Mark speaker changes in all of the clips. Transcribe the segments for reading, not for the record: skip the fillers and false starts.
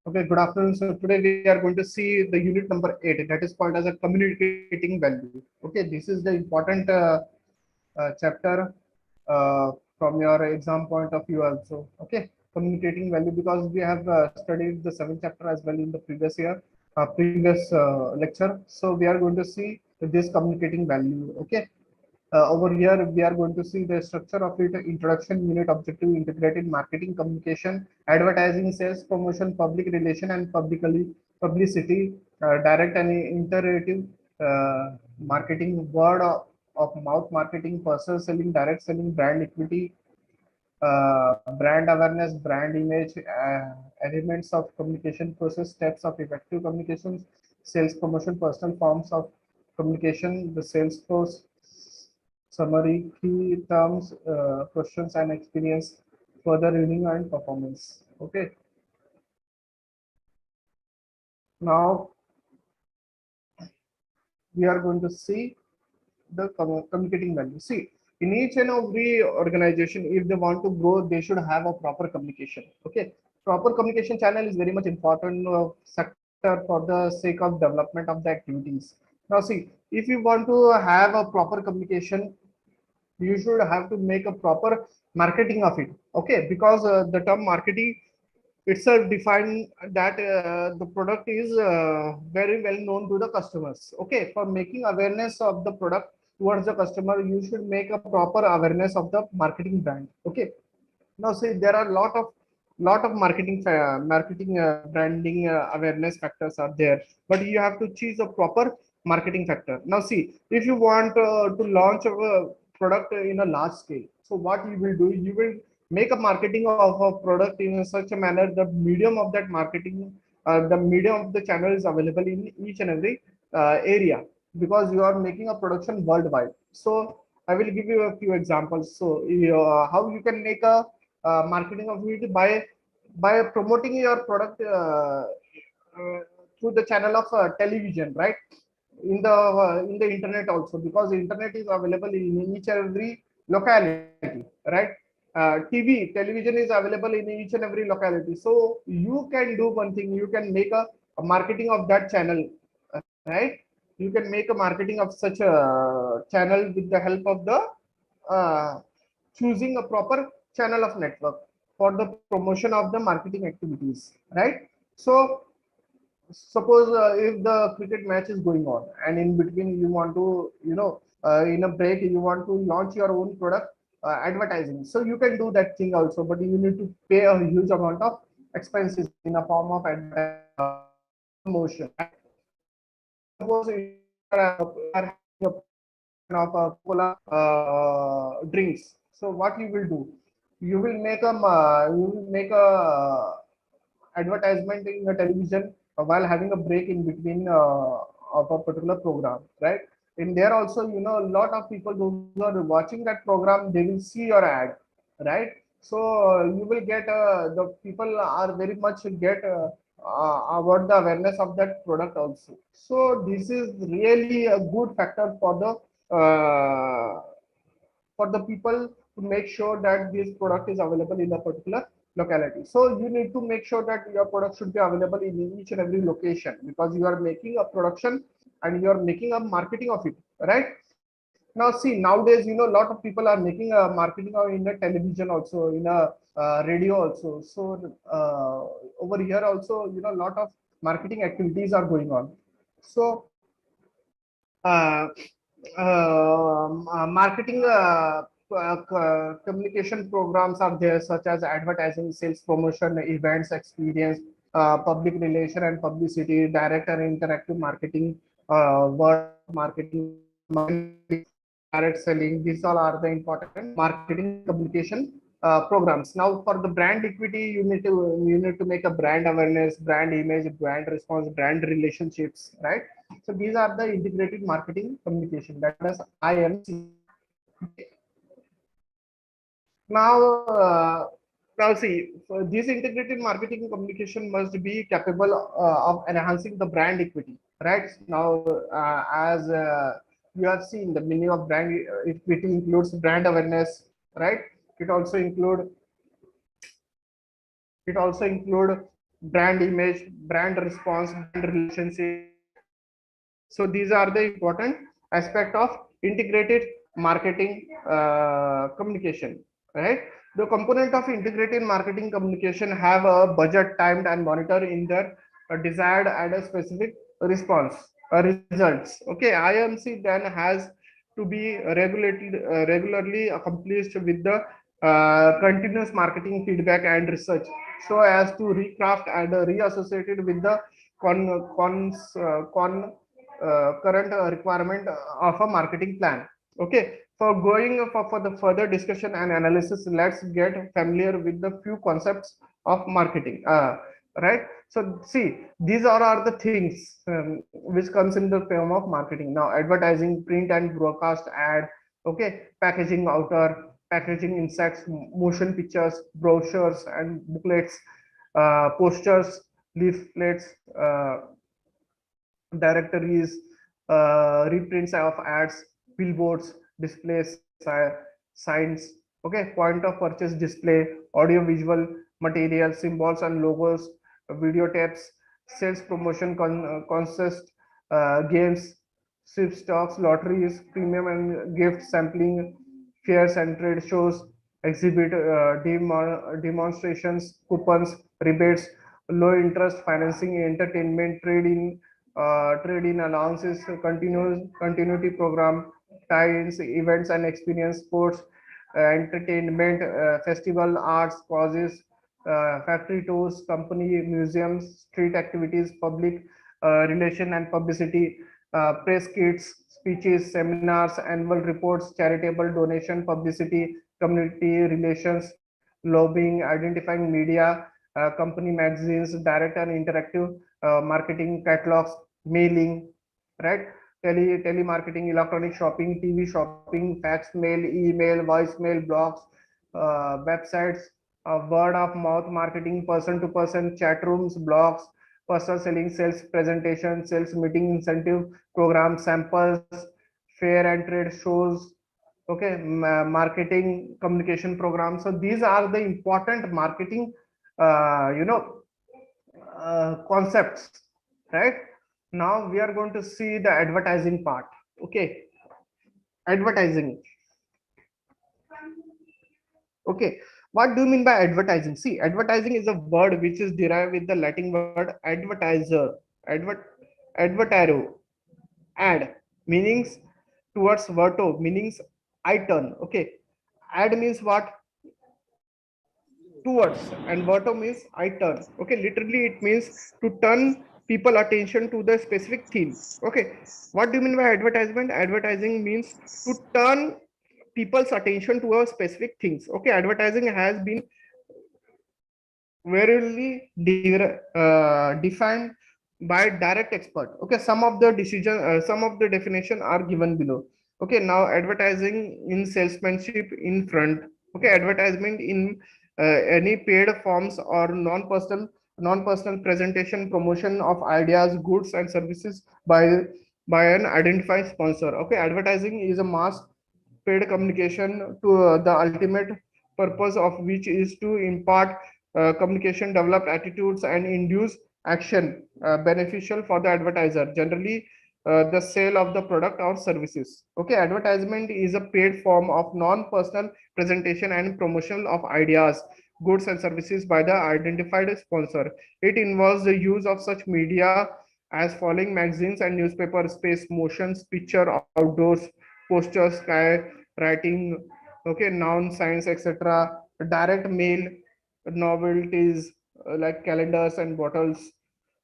Speaker 1: Okay, good afternoon. So today we are going to see the unit number 8, that is called as a communicating value. Okay, this is the important chapter from your exam point of view also. Okay, communicating value, because we have studied the 7th chapter as well in the previous year, previous lecture. So we are going to see this communicating value. Okay, over here, we are going to see the structure of it: introduction, unit, objective, integrated marketing, communication, advertising, sales, promotion, public relation, and publicity, direct and iterative marketing, of mouth marketing, personal selling, direct selling, brand equity, brand awareness, brand image, elements of communication process, steps of effective communications, sales promotion, personal forms of communication, the sales force summary, key terms, questions and experience, further reading and performance. Okay. Now we are going to see the communicating value. See, in each and every organization, if they want to grow, they should have a proper communication. Okay, proper communication channel is very much important sector for the sake of development of the activities. Now, see, if you want to have a proper communication, you should have to make a proper marketing of it. Okay, because the term marketing itself define that the product is very well known to the customers. Okay, for making awareness of the product towards the customer, you should make a proper awareness of the marketing brand. Okay, now see, there are lot of marketing branding awareness factors are there, but you have to choose a proper marketing factor. Now see, if you want to launch a product in a large scale, so what you will do, you will make a marketing of a product in such a manner the medium of that marketing, the medium of the channel is available in each and every area, because you are making a production worldwide. So I will give you a few examples. So how you can make a marketing of it by promoting your product uh, through the channel of television, right? In the internet also, because the internet is available in each and every locality, right? Television is available in each and every locality. So you can do one thing: you can make a marketing of that channel, right? You can make a marketing of such a channel with the help of the uh, choosing a proper channel of network for the promotion of the marketing activities, right? So suppose if the cricket match is going on, and in between you want to, in a break you want to launch your own product advertising, so you can do that thing also, but you need to pay a huge amount of expenses in a form of promotion. Suppose you are having a promotion of a cola drinks. So what you will do? You will make a advertisement in the television while having a break in between of a particular program, right? In there also, a lot of people those who are watching that program, they will see your ad, right? So you will get the people are very much get about the awareness of that product also. So this is really a good factor for the people to make sure that this product is available in a particular locality. So you need to make sure that your product should be available in each and every location, because you are making a production and you are making a marketing of it, right? Now see, nowadays, a lot of people are making a marketing in a television also, in a radio also. So over here also, a lot of marketing activities are going on. So uh, marketing communication programs are there, such as advertising, sales promotion, events, experience, public relation and publicity, direct and interactive marketing, word of mouth marketing, direct selling. These all are the important marketing communication programs. Now, for the brand equity, you need to make a brand awareness, brand image, brand response, brand relationships, right? So these are the integrated marketing communication, that is IMC. Okay. Now, now see, so this integrated marketing communication must be capable of enhancing the brand equity, right? Now, as you have seen, the meaning of brand equity includes brand awareness, right? It also include it also include brand image, brand response, brand relationship. So these are the important aspect of integrated marketing communication, right? The component of integrated marketing communication have a budget timed and monitor in their desired and a specific response results. Okay, IMC then has to be regularly accomplished with the continuous marketing feedback and research, so as to recraft and reassociated with the current requirement of a marketing plan. Okay, for the further discussion and analysis, let's get familiar with the few concepts of marketing. Right. So see, these are the things which comes in the form of marketing. Now, advertising, print and broadcast ad. Okay, packaging outer, packaging insects, motion pictures, brochures and booklets, posters, leaflets, directories, reprints of ads, billboards, displays, signs, okay, point of purchase display, audio visual material, symbols and logos, video tapes, sales promotion contests, games, sweep stocks, lotteries, premium and gift sampling, fairs and trade shows, exhibit demonstrations, coupons, rebates, low interest financing, entertainment, trade-in allowances, continuity program, tie-ins, events and experience, sports, entertainment, festival, arts, causes, factory tours, company, museums, street activities, public relation and publicity, press kits, speeches, seminars, annual reports, charitable donation, publicity, community relations, lobbying, identifying media, company magazines, direct and interactive marketing, catalogs, mailing, right? Telemarketing, electronic shopping, TV shopping, fax mail, email, voicemail, blogs, websites, word of mouth marketing, person to person, chat rooms, blogs, personal selling, sales presentation, sales meeting, incentive programs, samples, fair and trade shows, okay, marketing communication programs. So these are the important marketing concepts, right? Now we are going to see the advertising part. Okay, advertising. Okay, what do you mean by advertising? See, advertising is a word which is derived with the Latin word advertiser, advertaro, ad, meanings towards verto, meanings I turn. Okay, ad means what? Towards, and verto means I turn. Okay, literally it means to turn people attention to the specific theme. Okay, what do you mean by advertisement? Advertising means to turn people's attention to a specific things. Okay, advertising has been very defined by direct expert. Okay, some of the definition are given below. Okay, now advertising in salesmanship in front. Okay, advertisement in any paid forms or non-personal presentation, promotion of ideas, goods and services by an identified sponsor. Okay, advertising is a mass paid communication to the ultimate purpose of which is to impart communication, develop attitudes and induce action beneficial for the advertiser, generally the sale of the product or services. Okay, advertisement is a paid form of non-personal presentation and promotion of ideas, goods and services by the identified sponsor. It involves the use of such media as following: magazines and newspaper, space, motions, picture, outdoors, posters, sky writing, okay, noun, science, etc., direct mail, novelties like calendars and bottles,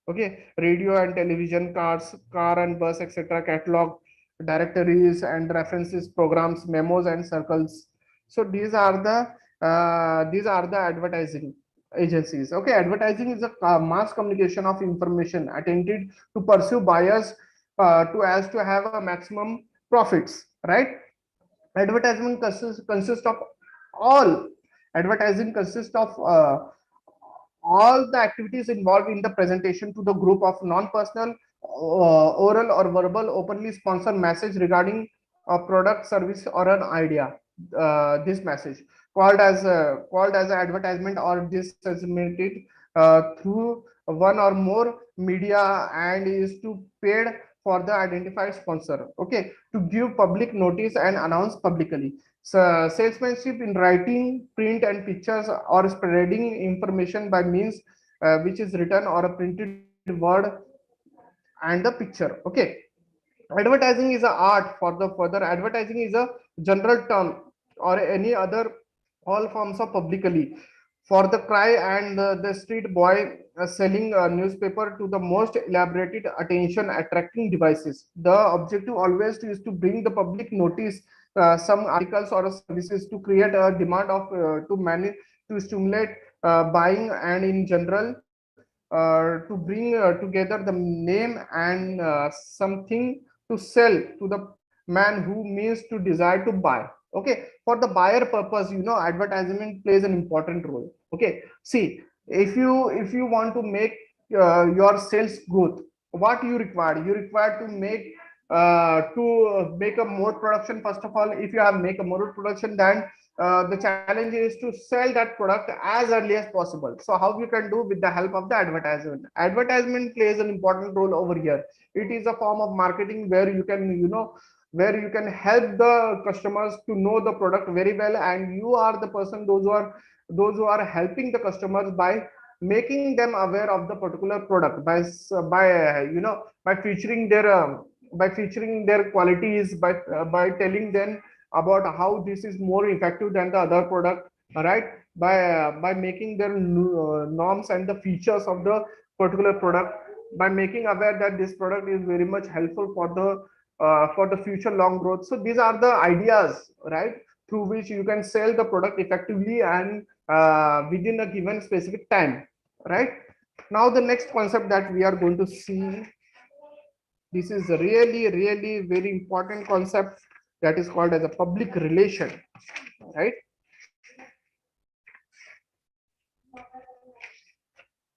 Speaker 1: okay, radio and television, cars, car and bus, etc., catalog, directories and references, programs, memos and circles. So these are the advertising agencies. Okay, advertising is a mass communication of information intended to pursue buyers to as to have a maximum profits, right? Advertisement consists of all advertising consists of all the activities involved in the presentation to the group of non-personal, oral or verbal, openly sponsored message regarding a product, service or an idea. This message called as an advertisement or disseminated through one or more media and is to paid for the identified sponsor. Okay, to give public notice and announce publicly. So salesmanship in writing, print, and pictures, or spreading information by means which is written or a printed word and the picture. Okay, advertising is a art. For the further, advertising is a general term or any other all forms of publicly for the cry and the street boy selling a newspaper to the most elaborated attention attracting devices. The objective always is to bring the public notice some articles or services to create a demand of to manage to stimulate buying and in general to bring together the name and something to sell to the man who means to desire to buy. Okay, for the buyer purpose, advertisement plays an important role. Okay, see, if you want to make your sales growth, what you require to make a more production. First of all, if you have make a more production, then the challenge is to sell that product as early as possible. So how you can do with the help of the advertisement? Advertisement plays an important role over here. It is a form of marketing where you can where you can help the customers to know the product very well, and you are the person those who are helping the customers by making them aware of the particular product by featuring their qualities, by telling them about how this is more effective than the other product, right? By making their norms and the features of the particular product, by making aware that this product is very much helpful for the future long growth. So these are the ideas, right, through which you can sell the product effectively and within a given specific time, right? Now the next concept that we are going to see, this is a really very important concept that is called as a public relation, right?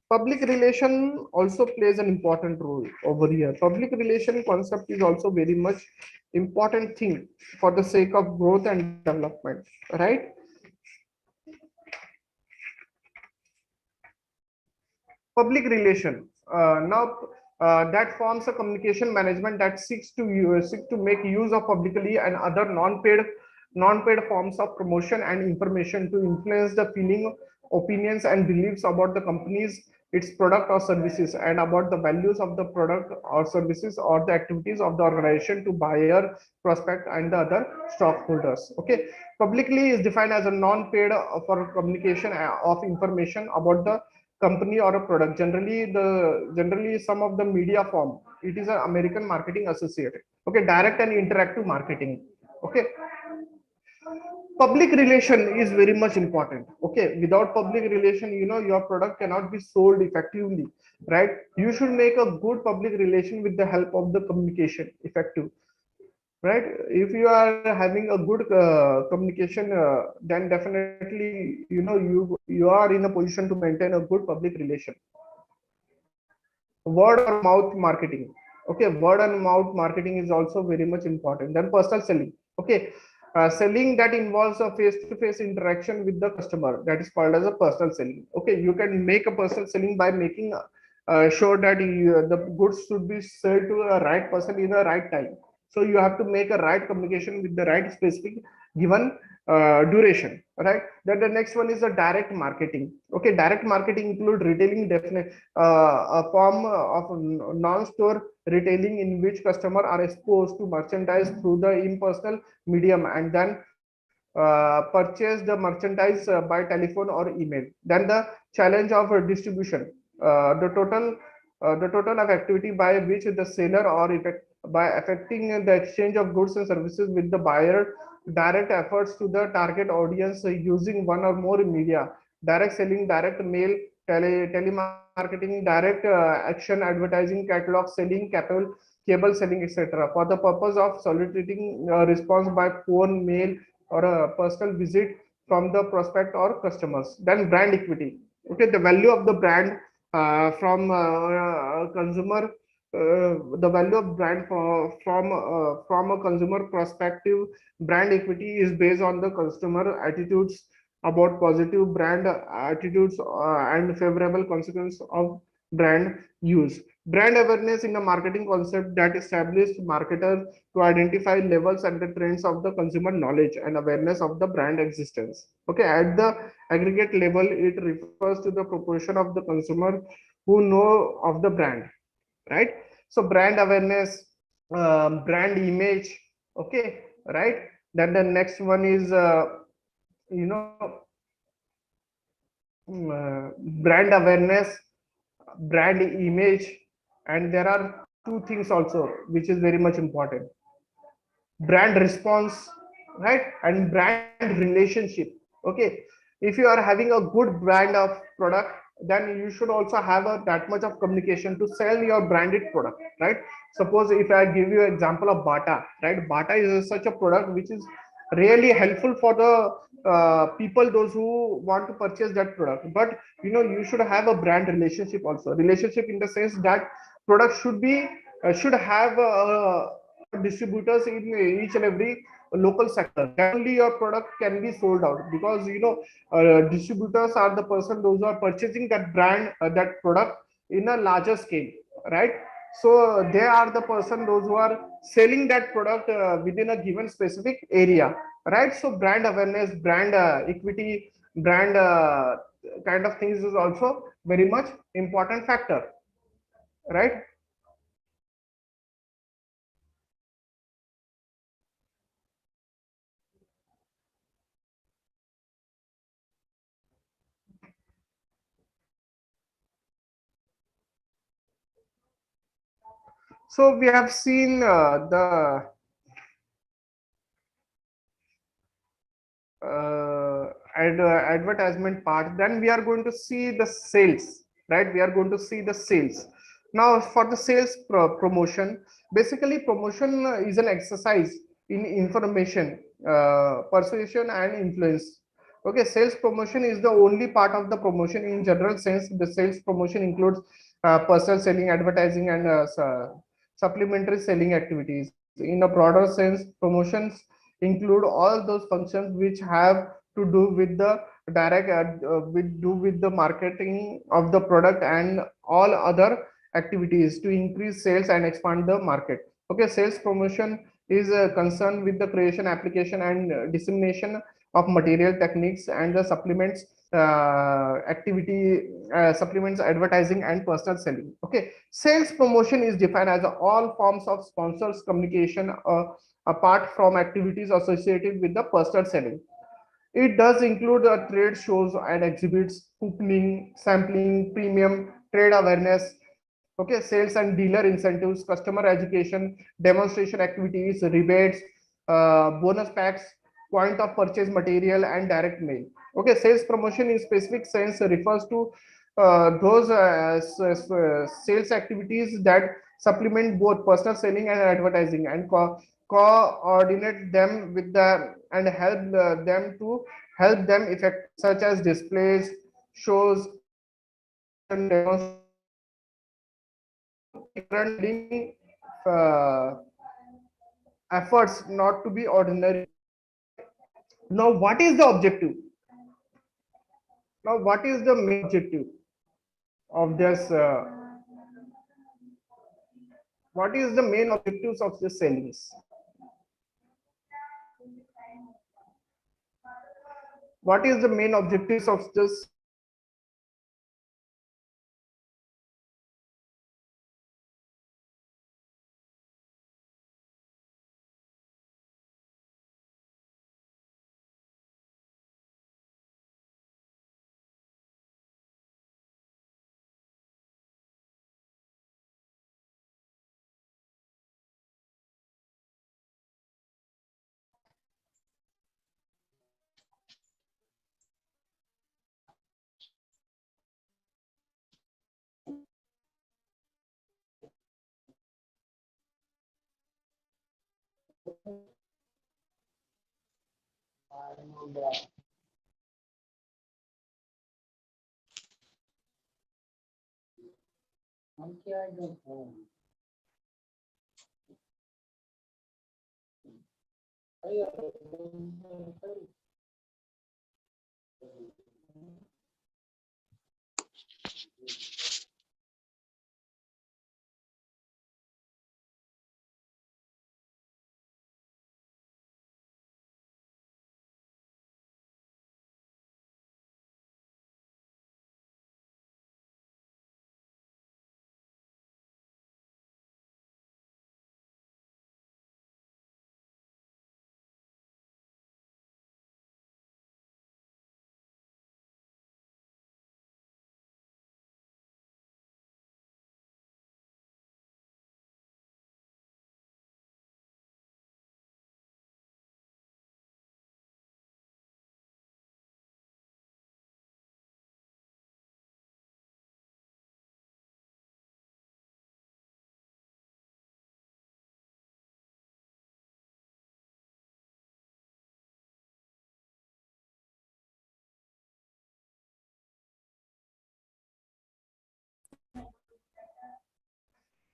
Speaker 1: Public relation also plays an important role over here. Public relation concept is also very much important thing for the sake of growth and development, right? Public relation now that forms a communication management that seek to make use of publicly and other non-paid forms of promotion and information to influence the feeling, opinions, and beliefs about the companies, its product or services, and about the values of the product or services or the activities of the organization to buyer, prospect, and the other stockholders. Okay, publicly is defined as a non-paid for communication of information about the company or a product. Generally some of the media form, it is an American marketing associate. Okay, direct and interactive marketing. Okay, public relation is very much important. Okay, without public relation, your product cannot be sold effectively, right? You should make a good public relation with the help of the communication effective, right? If you are having a good communication, then definitely you are in a position to maintain a good public relation. Word or mouth marketing. Okay, word and mouth marketing is also very much important. Then personal selling. Okay, selling that involves a face-to-face interaction with the customer, that is called as a personal selling. Okay, you can make a personal selling by making sure that the goods should be sold to a right person in the right time. So you have to make a right communication with the right specific given duration, right? Then the next one is a direct marketing. Okay, direct marketing include retailing, definite a form of non-store retailing in which customers are exposed to merchandise through the impersonal medium and then purchase the merchandise by telephone or email. Then the challenge of distribution, the total of activity by which the seller or effect by affecting the exchange of goods and services with the buyer, direct efforts to the target audience using one or more media, direct selling, direct mail, telemarketing, direct action advertising, catalog selling, cable selling, etc. For the purpose of soliciting response by phone, mail, or a personal visit from the prospect or customers. Then brand equity. Okay, the value of the brand from consumer. The value of brand from a consumer perspective, brand equity is based on the customer attitudes about positive brand attitudes and favorable consequences of brand use. Brand awareness in a marketing concept that established marketers to identify levels and the trends of the consumer knowledge and awareness of the brand existence. Okay, at the aggregate level, it refers to the proportion of the consumer who know of the brand, right? So brand awareness, brand image, okay, right? Then the next one is you know brand awareness, brand image, and there are two things also which is very much important: brand response, right, and brand relationship. Okay, if you are having a good brand of product, then you should also have that much of communication to sell your branded product, right? Suppose if I give you an example of Bata, right? Bata is such a product which is really helpful for the people those who want to purchase that product. But you should have a brand relationship also, relationship in the sense that product should be should have distributors in each and every local sector. Then only your product can be sold out, because distributors are the person those who are purchasing that brand, that product in a larger scale, right? So they are the person those who are selling that product within a given specific area, right? So brand awareness, brand equity, brand kind of things is also very much important factor, right? So we have seen the advertisement part. Then we are going to see the sales, right? We are going to see the sales. Now for the sales promotion, basically promotion is an exercise in information, persuasion and influence. Okay, sales promotion is the only part of the promotion. In general sense, the sales promotion includes personal selling, advertising, and supplementary selling activities. In a broader sense, promotions include all those functions which have to do with the direct with the marketing of the product and all other activities to increase sales and expand the market. Okay, sales promotion is concerned with the creation, application, and dissemination of material, techniques, and the supplements activity, supplements, advertising, and personal selling. Okay, sales promotion is defined as all forms of sponsors communication apart from activities associated with the personal selling. It does include trade shows and exhibits, couponing, sampling, premium, trade awareness, okay, sales and dealer incentives, customer education, demonstration activities, rebates, bonus packs, point of purchase material, and direct mail. Okay, sales promotion in specific sense refers to those sales activities that supplement both personal selling and advertising, and coordinate them with the and help them to help them effect, such as displays, shows, exhibition, demonstration, uh, efforts not to be ordinary. Now what is the objective? Now what is the main objective of this what is the main objectives of this sellings? What is the main objectives of this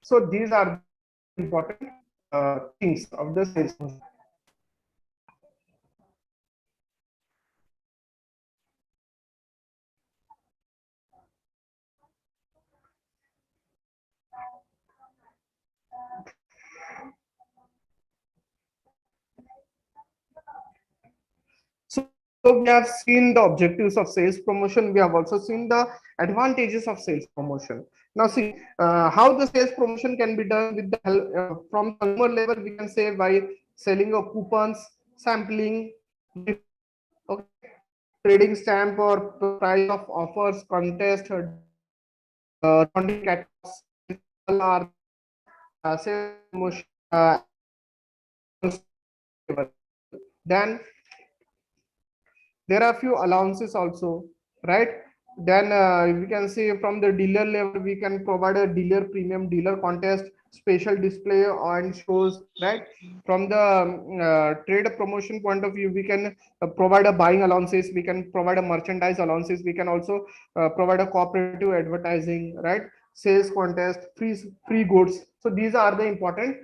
Speaker 1: So these are important things of the sales motion. So we have seen the objectives of sales promotion. We have also seen the advantages of sales promotion. Now see how the sales promotion can be done with the help from consumer level. We can say by selling of coupons, sampling, okay, trading stamp or price of offers, contest, catalogs, are sales promotion. Then there are few allowances also, right? Then we can see from the dealer level we can provide a dealer premium, dealer contest, special display on shows, right? From the trade promotion point of view, we can provide a buying allowances, we can provide a merchandise allowances, we can also provide a cooperative advertising, right? Sales contest, free goods. So these are the important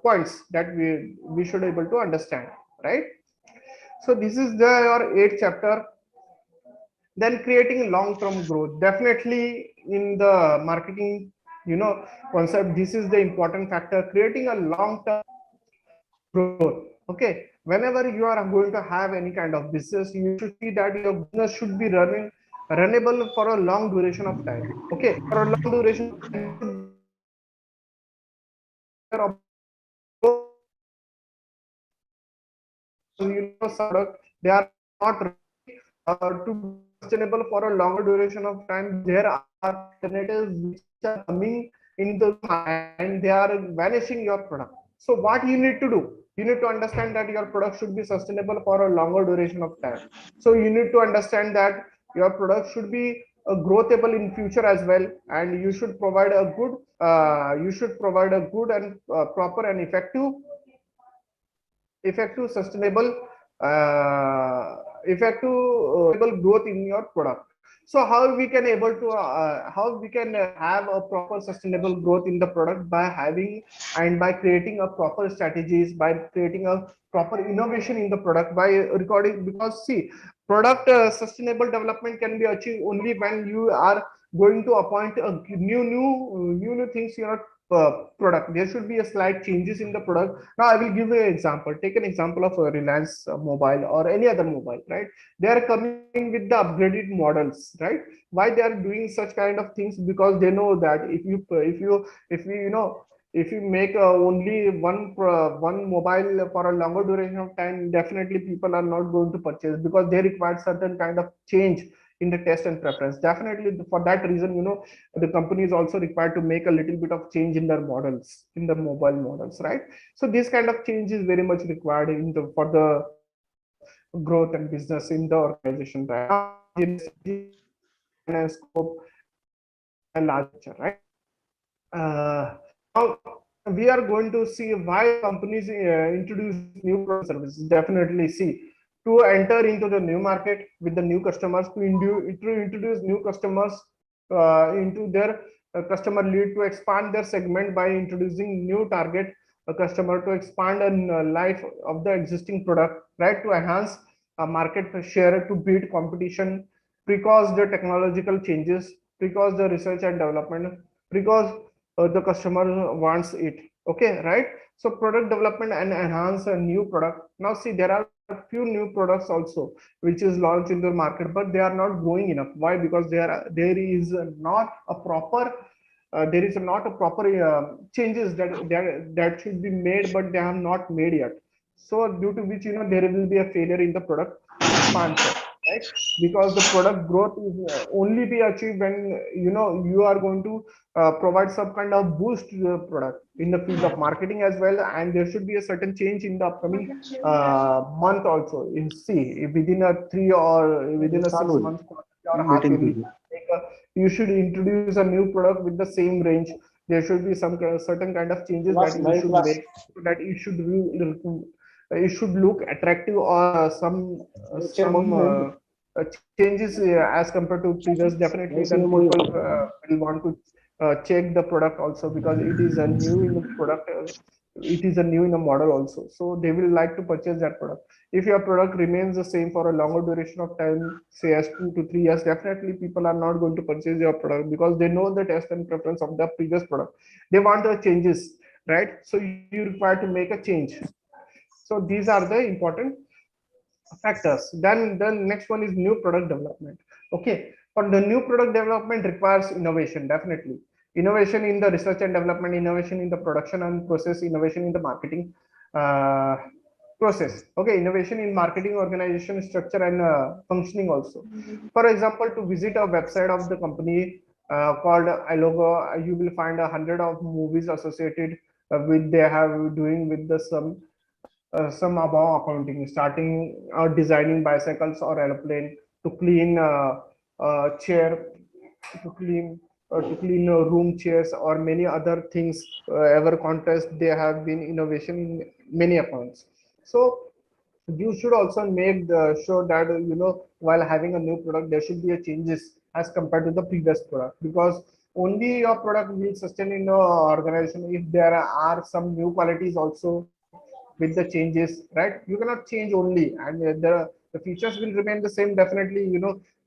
Speaker 1: points that we should able to understand, right? So this is the your eighth chapter. Then creating long-term growth. Definitely in the marketing, concept, this is the important factor. Creating a long-term growth. Okay. Whenever you are going to have any kind of business, you should see that your business should be runnable for a long duration of time. Okay. For a long duration of time, product, they are not to sustainable for a longer duration of time. There are alternatives which are coming into the and they are vanishing your product. So what you need to do, you need to understand that your product should be sustainable for a longer duration of time. So you need to understand that your product should be growthable in future as well, and you should provide a good and proper and effective sustainable growth in your product. So how we can able to how we can have a proper sustainable growth in the product by having and by creating a proper strategies, by creating a proper innovation in the product, by recording, because see, product sustainable development can be achieved only when you are going to appoint a new things in your product. There should be a slight changes in the product. Now I will give you an example. Take an example of a Reliance mobile or any other mobile, right? They are coming with the upgraded models, right? Why they are doing such kind of things? Because they know that if you make only one mobile for a longer duration of time, definitely people are not going to purchase, because they require certain kind of change in the test and preference. Definitely for that reason, the company is also required to make a little bit of change in their models, in the mobile models, right? So this kind of change is very much required for the growth and business in the organization, right? And scope and larger, right? Now we are going to see why companies introduce new product services. Definitely see, to enter into the new market with the new customers, to introduce new customers into their customer lead, to expand their segment by introducing new target customer, to expand a life of the existing product, right? To enhance market share, to beat competition, because the technological changes, because the research and development, because the customer wants it. Okay, right? So product development and enhance a new product. Now see, there are few new products also which is launched in the market, but they are not growing enough. Why? Because there is not a proper changes that should be made, but they have not made yet. So due to which, there will be a failure in the product expansion, right? Because the product growth is only be achieved when you are going to provide some kind of boost to the product in the field of marketing as well, and there should be a certain change in the upcoming month also. In see, within a 6 months or half yearly, you should introduce a new product with the same range. There should be some certain kind of changes that you should make, so that it should look attractive, or changes as compared to previous. Definitely then people will want to check the product also, because it is a new in the product, it is a new in the model also, so they will like to purchase that product. If your product remains the same for a longer duration of time, say as 2 to 3 years, definitely people are not going to purchase your product, because they know the taste and preference of the previous product. They want the changes, right? So you require to make a change. So these are the important factors. Then the next one is new product development. Okay, for the new product development requires innovation, definitely. Innovation in the research and development, innovation in the production and process, innovation in the marketing uh, process. Okay, innovation in marketing, organization structure, and functioning also. For example, to visit a website of the company called iLogo, you will find 100 of movies associated with they have doing with the some above accounting, starting designing bicycles or airplane, to clean chair, to clean room chairs, or many other things. Ever contest, there have been innovation in many accounts. So you should also make sure that while having a new product, there should be a changes as compared to the previous product, because only your product will sustain in your organization if there are some new qualities also with the changes, right? You cannot change only, and the features will remain the same. Definitely,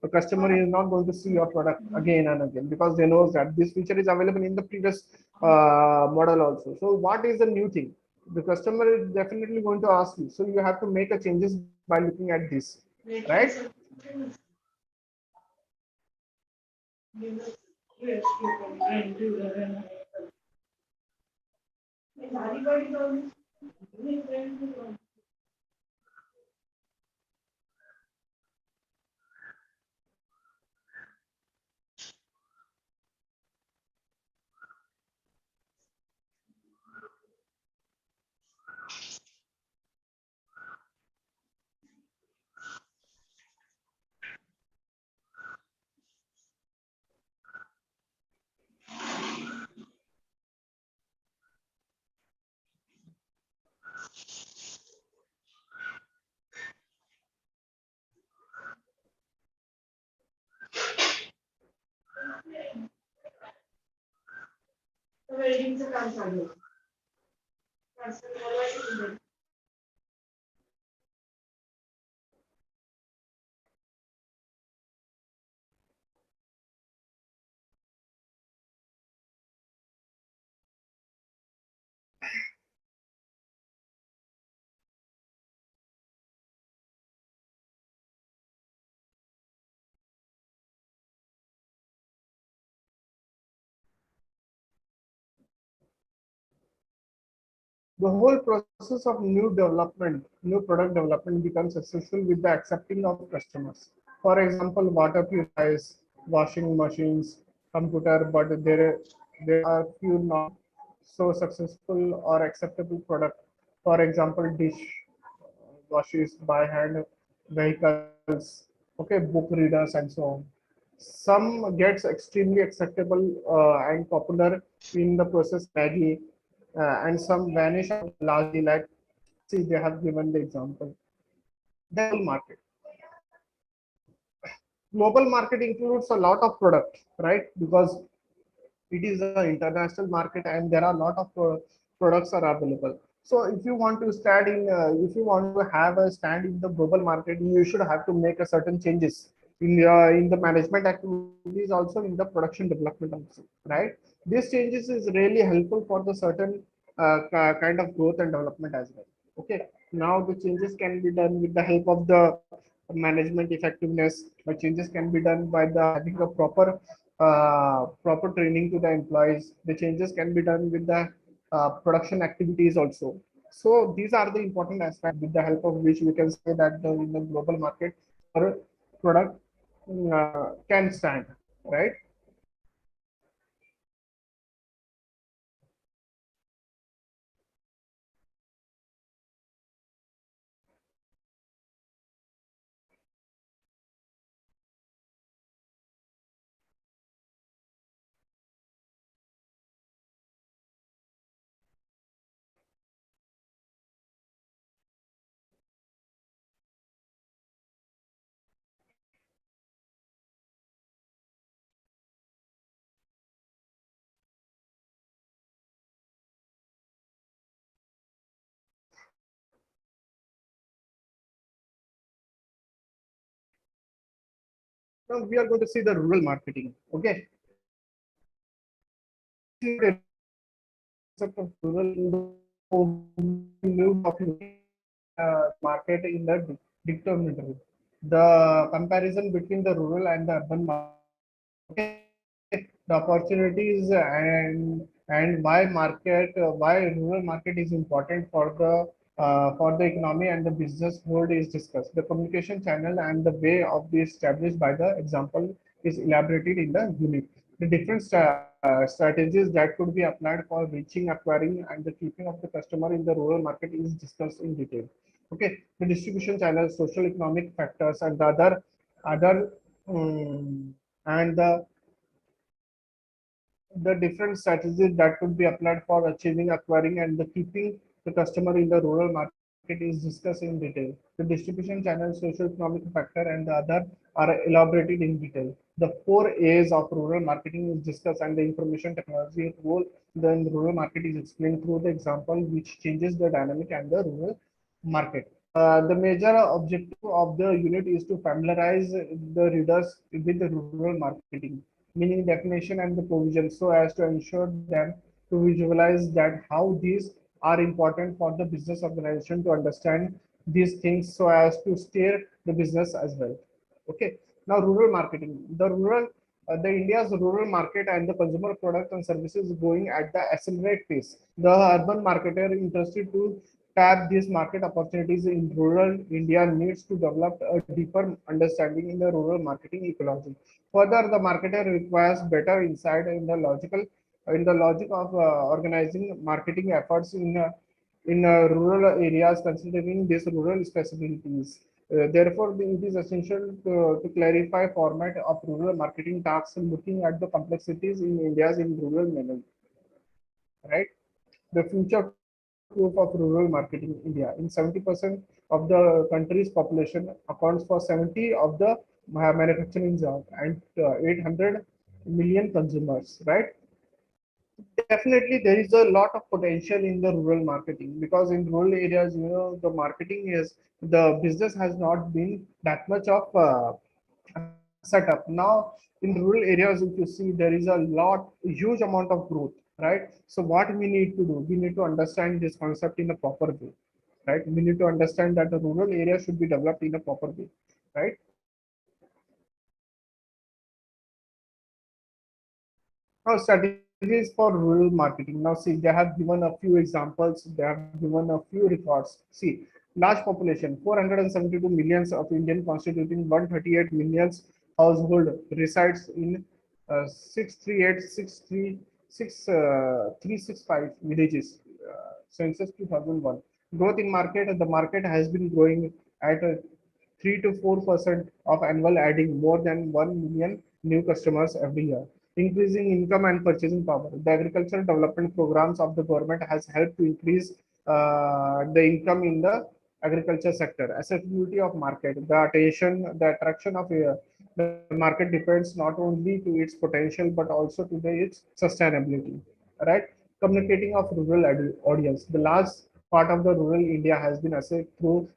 Speaker 1: the customer is not going to see your product again and again, because they know that this feature is available in the previous model also. So what is the new thing? The customer is definitely going to ask you. So you have to make a changes by looking at this, right? The whole process of new product development becomes successful with the accepting of customers. For example, water purifiers, washing machines, computer, but there are few not so successful or acceptable product. For example, dish washes by hand, vehicles, okay, book readers, and so on. Some gets extremely acceptable and popular in the process Maggie, and some vanish out largely. Like, see, they have given the example. Then market. Global market includes a lot of product, right? Because it is an international market and there are a lot of products are available. So if you want to stand in if you want to have a stand in the global market, you should have to make a certain changes in the management activities, also in the production development also, right? These changes is really helpful for the certain kind of growth and development as well. Okay, now the changes can be done with the help of the management effectiveness. The changes can be done by the having a proper training to the employees. The changes can be done with the production activities also. So these are the important aspects with the help of which we can say that in the global market our product can stand, right? Now we are going to see the rural marketing. Okay, concept of rural in the moved of market in the dictatorship. The comparison between the rural and the urban market. Okay, the opportunities and why rural market is important for the economy and the business world is discussed. The communication channel and the way of the established by the example is elaborated in the unit. The different strategies that could be applied for reaching, acquiring, and the keeping of the customer in the rural market is discussed in detail. Okay, the distribution channels, social economic factors, and the other and the different strategies that could be applied for achieving, acquiring, and the keeping the customer in the rural market is discussed in detail. The distribution channel, socio-economic factor, and the other are elaborated in detail. The four A's of rural marketing is discussed, and the information technology role in the rural market is explained through the example, which changes the dynamic and the rural market. The major objective of the unit is to familiarize the readers with the rural marketing, meaning definition and the provision, so as to ensure them to visualize that how these are important for the business organization to understand these things so as to steer the business as well. Okay. Now, rural marketing. The India's rural market and the consumer products and services going at the accelerate pace. The urban marketer interested to tap these market opportunities in rural India needs to develop a deeper understanding in the rural marketing ecology. Further, the marketer requires better insight in the logic of organizing marketing efforts in rural areas, considering these rural specificities. Therefore, it is essential to clarify format of rural marketing tasks, looking at the complexities in India's in rural manner. Right? The future proof of rural marketing in India. In 70% of the country's population accounts for 70 of the manufacturing job and 800 million consumers, right? Definitely, there is a lot of potential in the rural marketing because in rural areas, the marketing is the business has not been that much of set up. Now, in rural areas, if you see, there is huge amount of growth, right? So, what we need to do, we need to understand this concept in a proper way, right? We need to understand that the rural area should be developed in a proper way, right? Now, strategies for rural marketing. Now, see, they have given a few examples, they have given a few records. See, large population, 472 millions of Indian constituting 138 millions household resides in 638, 365 villages, census 2001. Growth in market, the market has been growing at 3 to 4% of annual, adding more than 1 million new customers every year. Increasing income and purchasing power. The agricultural development programs of the government has helped to increase the income in the agriculture sector. Accessibility of market. The attraction of the market depends not only to its potential but also to its sustainability. Right? Communicating of rural audience. The large part of the rural India has been assessed through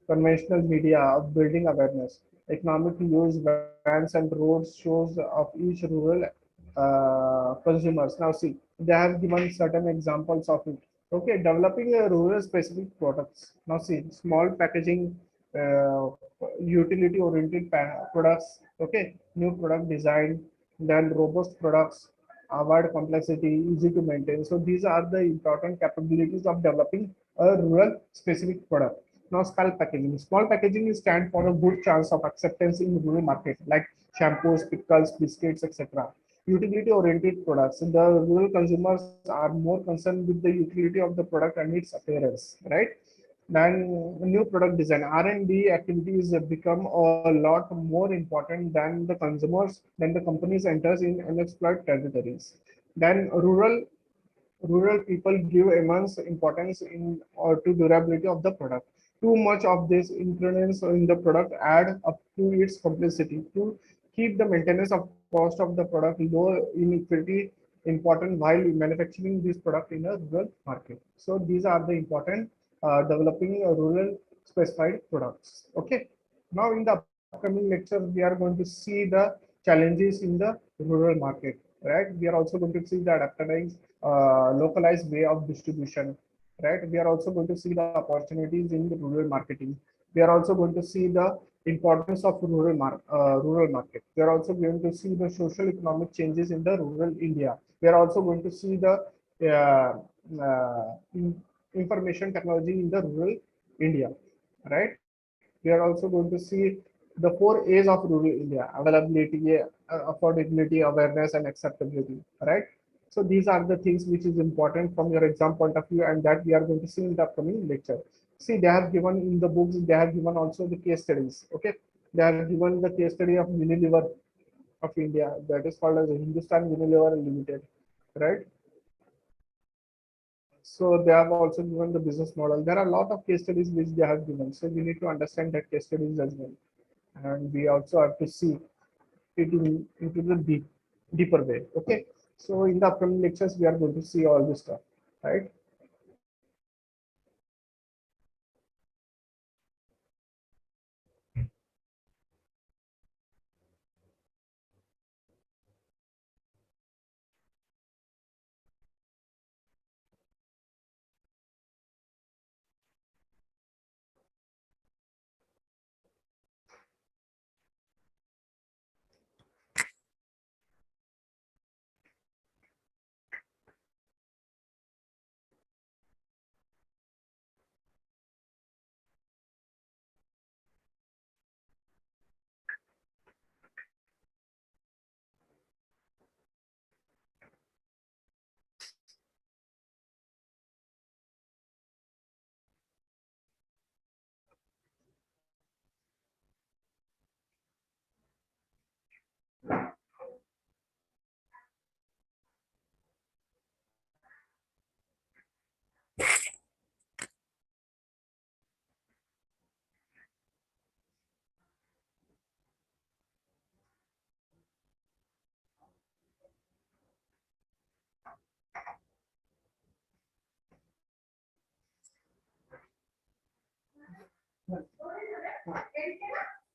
Speaker 1: conventional media of building awareness. Economic use, vans and roads shows of each rural consumers. Now see, they have given certain examples of it. Okay, developing a rural specific products. Now see, small packaging, utility oriented products. Okay, new product design, then robust products, avoid complexity, easy to maintain. So these are the important capabilities of developing a rural specific product. Now, small packaging. Small packaging is stand for a good chance of acceptance in rural market, like shampoos, pickles, biscuits, etc. Utility-oriented products. The rural consumers are more concerned with the utility of the product and its appearance, right? Then new product design. R&D activities have become a lot more important than the companies enters in unexplored territories. Then rural people give immense importance in or to durability of the product. Too much of this influence in the product add up to its complexity. To keep the maintenance of cost of the product low inequity important while manufacturing this product in a rural market. So these are the important developing rural specified products. Okay. Now in the upcoming lecture, we are going to see the challenges in the rural market, right? We are also going to see the adaptabilized, localized way of distribution, right? We are also going to see the opportunities in the rural marketing. We are also going to see the importance of rural market. We are also going to see the social economic changes in the rural India. We are also going to see the uh, information technology in the rural India, right? We are also going to see the 4 A's of rural India: availability, affordability, awareness, and acceptability, right? So these are the things which is important from your exam point of view, and that we are going to see in the upcoming lecture. See, they have given in the books, they have given also the case studies. Okay, they have given the case study of Unilever of India, that is called as Hindustan Unilever Limited, right? So they have also given the business model. There are a lot of case studies which they have given. So we need to understand that case studies as well. And we also have to see it into the deeper way. Okay. So in the upcoming lectures, we are going to see all this stuff, right?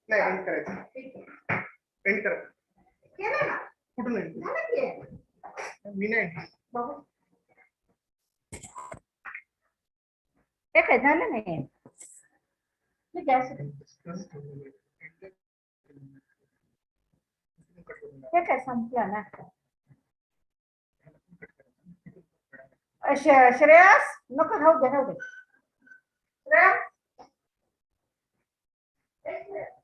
Speaker 1: नाही and करायचं and करा कुठून मी नाही
Speaker 2: ते काय झालं नाही मी gas ते काय संपलं ना श्रेयस नको राहू दे श्रेयस